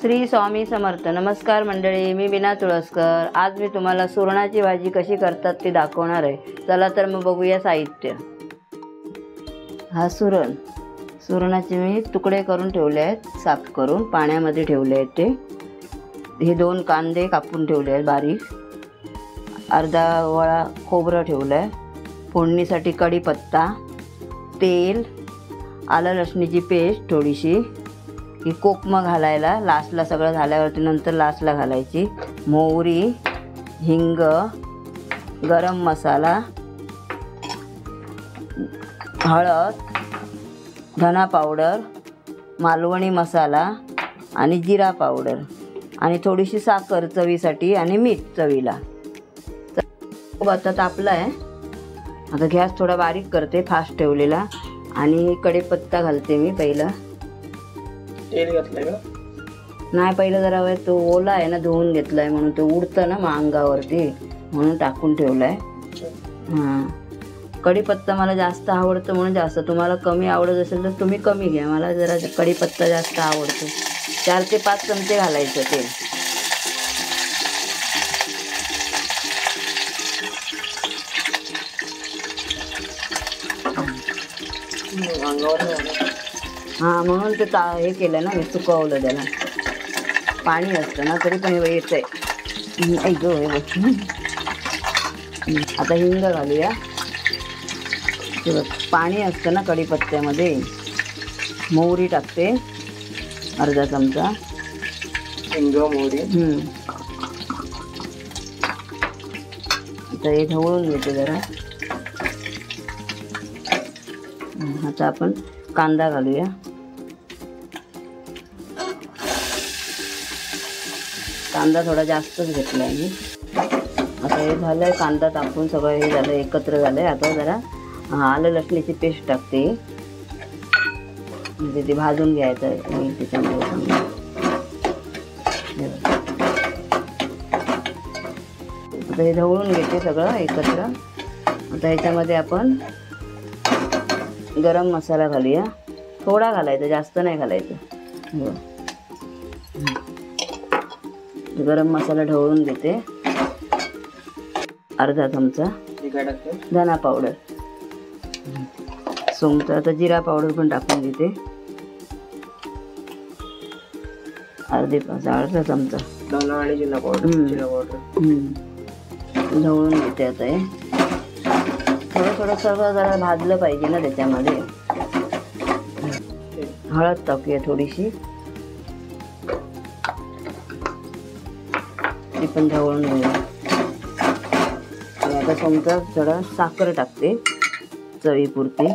श्री स्वामी समर्थ. नमस्कार मंडळी, मी बीना तुळसकर. आज मी तुम्हाला सुरणाची भाजी कशी करतात ती दाखवणार आहे. चला तर मग बघूया साहित्य. हा सुरणाचे मी तुकडे करून ठेवले आहेत, साफ करून पाण्यामध्ये ठेवले आहेत. हे 2 कांदे कापून ठेवले आहेत बारीक. अर्धा वळा खोबरं ठेवलं आहे. फोडणीसाठी कढीपत्ता, तेल, आलं लसणीची पेस्ट थोडीशी, ही कोकम घालायला लास्टला, सगळं झाल्यावरती नंतर लास्टला घालायची. मोहरी, हिंग, गरम मसाला, हळद, धना पावडर, मालवणी मसाला आणि जिरा पावडर आणि थोडीशी साखर चवीसाठी आणि मीठ चवीला. आता तापला आहे. आता गॅस थोडा बारीक करते, फास्ट ठेवलेला. आणि कढीपत्ता घालते मी. पहिला तेल घातलंय का? नाही, पहिलं जरा तो ओला आहे ना, धुवून घेतलाय म्हणून तो उडतं ना मग अंगावरती, म्हणून टाकून ठेवलाय. हां, कढीपत्ता मला जास्त आवडतं म्हणून जास्त. तुम्हाला कमी आवडत असेल तर तुम्ही कमी घ्या. मला जरा कढीपत्ता जास्त आवडतो. 4 ते 5 चमचे घालायचं तेल. हां, म्हणून ते हे केलं ना मी, सुकवलं त्याला. पाणी असतं ना तरी पण येतं आहे. ऐक हे बघ. आता हिंग घालूया. पाणी असतं ना कढीपत्त्यामध्ये. मोहरी टाकते अर्धा चमचा. हिंग, मोहरी. आता हे ढवळून घेते जरा. आता आपण कांदा घालूया. कांदा थोडा जास्तच घेतला आहे मी. आता हे झालं, कांदा टाकून सगळं हे झालं, एकत्र झालं आहे. आता जरा आलं लसणीची पेस्ट टाकते, म्हणजे ते भाजून घ्यायचं आहे त्याच्यामध्ये. आता हे ढवळून घेते सगळं एकत्र. आता ह्याच्यामध्ये आपण गरम मसाला घालूया. थोडा घालायचा, जास्त नाही घालायचं. गरम मसाला ढवळून घेते. अर्धा चमचा धना पावडर, सोंगचा. आता जिरा पावडर पण टाकून घेते. अर्धा चमचा धना आणि जिरा पावडर. ढवळून घेते. आता हे थोडं सगळं जरा भाजलं पाहिजे ना त्याच्यामध्ये. हळद टाकूया थोडीशी, ती पण ढवळून घेऊया. आता चमचा थोडा साखर टाकते चवीपुरती.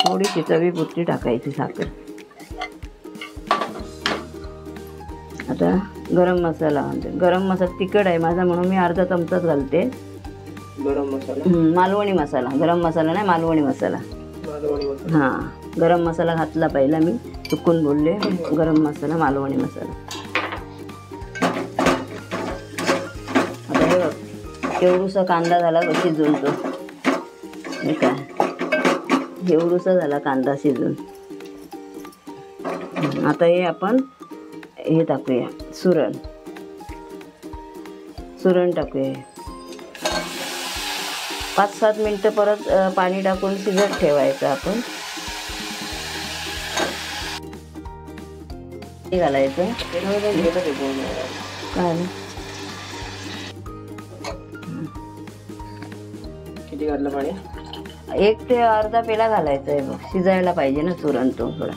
थोडीशी चवीपुरती टाकायची साखर. आता गरम मसाला. गरम मसाला तिखट आहे माझा म्हणून मी अर्धा चमचाच घालते. गरम मसाला, मालवणी मसाला. गरम मसाला नाही, मालवणी मसाला. हां, गरम मसाला घातला पहिला मी, चुकून बोलले. गरम मसाला, मालवणी मसाला. आता हे बघ, एवढूसा कांदा झाला शिजून. तो हे काय, एवढूसा झाला कांदा शिजून. आता हे आपण हे टाकूया, सुरण टाकूया. 5-7 मिनटं परत पाणी टाकून शिजत ठेवायचं आपण. हे घालायचं. काय किती घातलं पाणी? 1 ते अर्धा पेला घालायचं आहे बघ. शिजायला पाहिजे ना सुरण तो थोडा.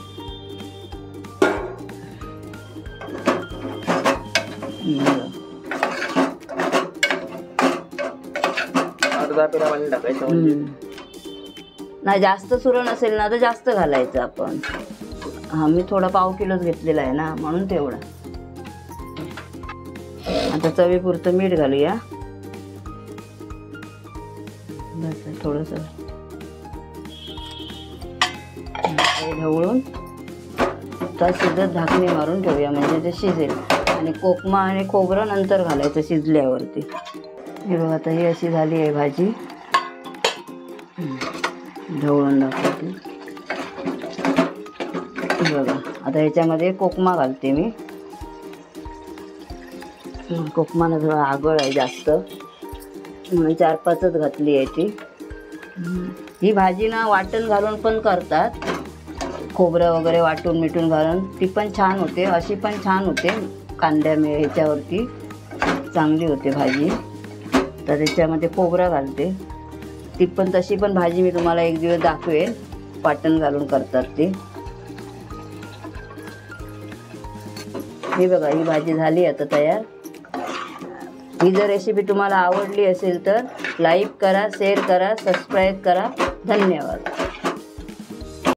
अर्धा पेला पाणी टाकायचं. नाही, जास्त सुरण असेल ना तर जास्त घालायचं आपण. हा, मी थोडा पाव किलोच घेतलेला आहे ना म्हणून तेवढा. आता चवीपुरतं मीठ घालूया. बस थोडंसं. ढवळून तर शिजत झाकणी मारून ठेवूया, म्हणजे ते शिजेल. आणि कोकमा आणि खोबरं नंतर घालायचं शिजल्यावरती. हे बघा, आता ही अशी झाली आहे भाजी. ढवळून दाखवते. बघा आता ह्याच्यामध्ये कोकमा घालते मी. कोकमानं थोडं आगळ आहे जास्त म्हणून 4-5च घातली आहे ती. ही भाजी ना वाटण घालून पण करतात, खोबरं वगैरे वाटून मिटून घालून, ती पण छान होते. अशी पण छान होते कांद्या ह्याच्यावरती चांगली होते भाजी. तर त्याच्यामध्ये खोबरं घालते, ती पण तशी पण भाजी मी तुम्हाला एक दिवस दाखवेन, वाटण घालून करतात ती. ही बघा ही भाजी झाली आता तयार. ही जर रेसिपी तुम्हाला आवडली असेल तर लाईक करा, शेअर करा, सबस्क्राईब करा. धन्यवाद.